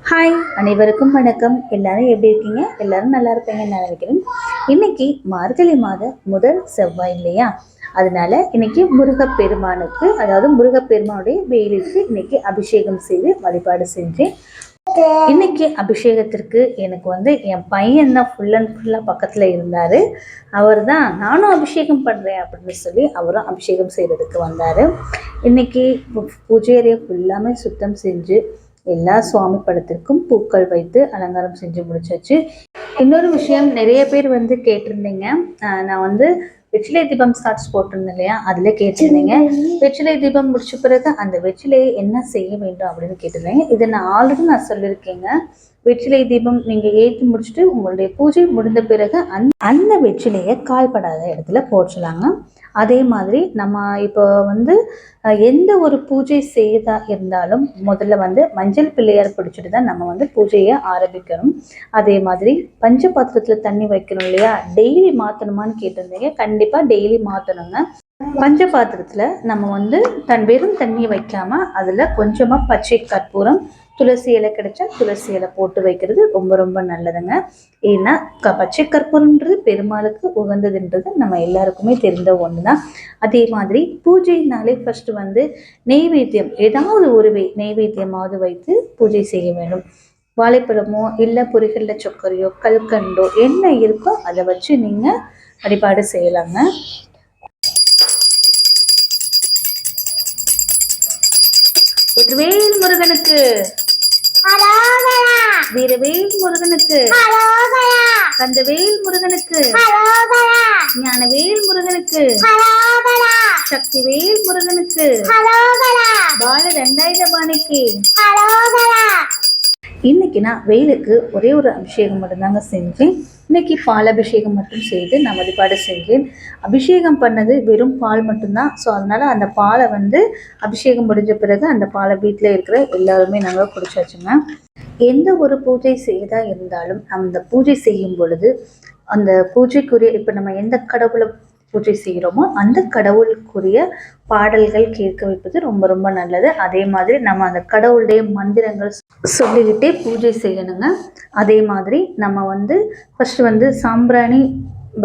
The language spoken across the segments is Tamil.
ஹாய், அனைவருக்கும் வணக்கம். எல்லாரும் எப்படி இருக்கீங்க? எல்லாரும் நல்லா இருப்பீங்கன்னு நான் நினைக்கிறேன். இன்னைக்கு மார்கழி மாத முதல் செவ்வாய் இல்லையா? அதனால இன்னைக்கு முருகப்பெருமானுக்கு, அதாவது முருகப்பெருமானுடைய வேலுக்கு இன்னைக்கு அபிஷேகம் செய்து வழிபாடு செஞ்சேன். இன்னைக்கு அபிஷேகத்திற்கு எனக்கு என் பையன் தான் ஃபுல் அண்ட் ஃபுல்லாக பக்கத்தில் இருந்தார். அவர் தான் நானும் அபிஷேகம் பண்ணுறேன் அப்படின்னு சொல்லி அவரும் அபிஷேகம் செய்கிறதுக்கு வந்தார். இன்னைக்கு பூஜை அறையை ஃபுல்லாமே சுத்தம் செஞ்சு எல்லா சுவாமி படத்திற்கும் பூக்கள் வைத்து அலங்காரம் செஞ்சு முடிச்சாச்சு. இன்னொரு விஷயம், நிறைய பேர் கேட்டிருந்தீங்க. நான் வெற்றிலை தீபம் ஸ்டார்ட்ஸ் போட்டிருந்தேன் இல்லையா, அதில் கேட்டிருந்தீங்க வெற்றிலை தீபம் முடிச்ச பிறகு அந்த வெற்றிலையை என்ன செய்ய வேண்டும் அப்படின்னு கேட்டிருந்தீங்க. இதை நான் ஆல்ரெடி சொல்லியிருக்கேங்க. வெற்றிலை தீபம் நீங்கள் ஏற்றி முடிச்சுட்டு உங்களுடைய பூஜை முடிந்த பிறகு அந்த வெற்றிலையை கால்படாத இடத்துல போற்றலாங்க. அதே மாதிரி நம்ம இப்போ எந்த ஒரு பூஜை செய்தா இருந்தாலும் முதல்ல மஞ்சள் பிள்ளையார் பிடிச்சிட்டு தான் நம்ம பூஜையை ஆரம்பிக்கணும். அதே மாதிரி பஞ்ச பாத்திரத்தில் தண்ணி வைக்கணும் இல்லையா, டெய்லி மாற்றணுமான்னு கேட்டிருந்தீங்க. கண்டிப்பாக டெய்லி மாற்றணுங்க. பஞ்ச பாத்திரத்தில் நம்ம வெறும் தண்ணி வைக்காமல் அதில் கொஞ்சமாக பச்சை கற்பூரம், துளசி இலை கிடைச்சா துளசி இலை போட்டு வைக்கிறது ரொம்ப ரொம்ப நல்லதுங்க. ஏன்னா பச்சை கற்பூரம்ன்றது பெருமாளுக்கு உகந்ததுன்றது நம்ம எல்லாருக்குமே தெரிந்த ஒன்று தான். அதே மாதிரி பூஜைனாலே ஃபர்ஸ்ட் நெய்வேத்தியம், ஏதாவது ஒரு நெய்வேத்தியமாவது வைத்து பூஜை செய்ய வேண்டும். வாழைப்பழமோ இல்லை பொரிகடலை சர்க்கரையோ கல்கண்டோ என்ன இருக்கோ அதை வச்சு நீங்கள் வழிபாடு செய்யலாங்க. வெற்றிவேல் முருகனுக்கு, வீரவேல் முருகனுக்கு, கந்தவேல் முருகனுக்கு, ஞானவேல் முருகனுக்கு, சக்திவேல் முருகனுக்கு, பால தண்டாயுதபாணிக்கு. இன்னைக்கு நான் வேலுக்கு ஒரே ஒரு அபிஷேகம் மட்டும்தாங்க செஞ்சேன். இன்னைக்கு பால் அபிஷேகம் மட்டும் செய்து நான் வழிபாடு செஞ்சேன். அபிஷேகம் பண்ணது வெறும் பால் மட்டும்தான். ஸோ அதனால் அந்த பாலை அபிஷேகம் முடிஞ்ச பிறகு அந்த பாலை வீட்டில் இருக்கிற எல்லாருமே நாங்கள் குடிச்சாச்சுங்க. எந்த ஒரு பூஜை செய்தா இருந்தாலும் அந்த பூஜை செய்யும் பொழுது அந்த பூஜைக்குரிய, இப்போ நம்ம எந்த கடவுளை பூஜை செய்கிறோமோ அந்த கடவுளுக்குரிய பாடல்கள் கேட்க வைப்பது ரொம்ப ரொம்ப நல்லது. அதே மாதிரி நம்ம அந்த கடவுளுடைய மந்திரங்கள் சொல்லிக்கிட்டே பூஜை செய்யணுங்க. அதே மாதிரி நம்ம ஃபர்ஸ்ட் சாம்பிராணி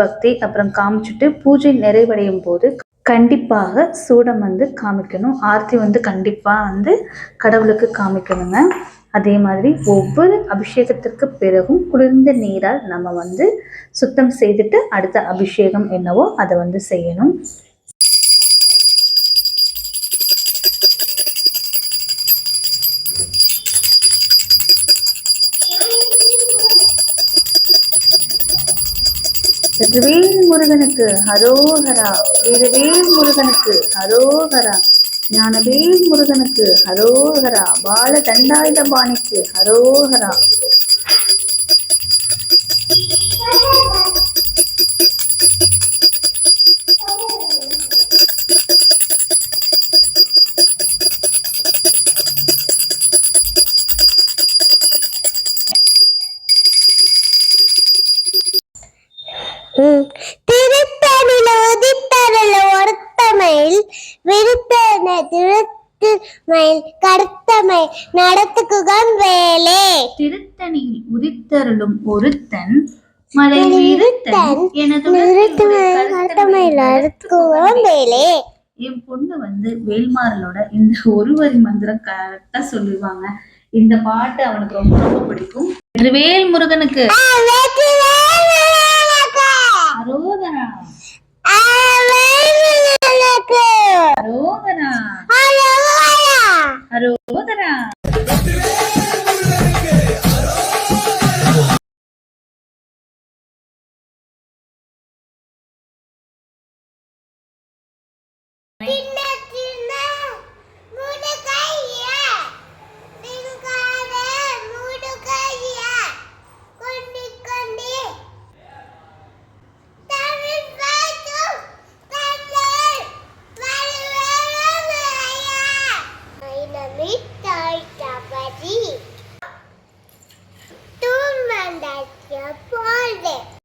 பக்தி அப்புறம் காமிச்சிட்டு பூஜை நிறைவடையும் போது கண்டிப்பாக சூடம் காமிக்கணும். ஆர்த்தி கண்டிப்பாக கடவுளுக்கு காமிக்கணுங்க. அதே மாதிரி ஒவ்வொரு அபிஷேகத்திற்கு பிறகும் குளிர்ந்த நீரால் நம்ம சுத்தம் செய்துட்டு அடுத்த அபிஷேகம் என்னவோ அதை செய்யணும். வெற்றிவேல் முருகனுக்கு ஹரோஹரா, வீரவேல் முருகனுக்கு ஹரோஹரா, ஞானவேல் முருகனுக்கு ஹரோஹரா, பால தண்டாயுதபாணிக்கு ஹரோஹரா. திருத்தணில் உதித்தருள் ஒருத்தமையில் விருத்தன திருத்தமையில் கருத்தமை நடத்துகுகம் வேலே. திருத்தணியில் உதித்தருளும் ஒருத்தன் மலை விருத்தன் எனது வேலே. என் பொண்ணு வேல்மாறலோட இந்த ஒரு வரி மந்திரம் கரெக்டா சொல்லுவாங்க. இந்த பாட்டு அவனுக்கு ரொம்ப ரொம்ப பிடிக்கும். வெற்றிவேல் முருகனுக்கு, வெற்றிவேல்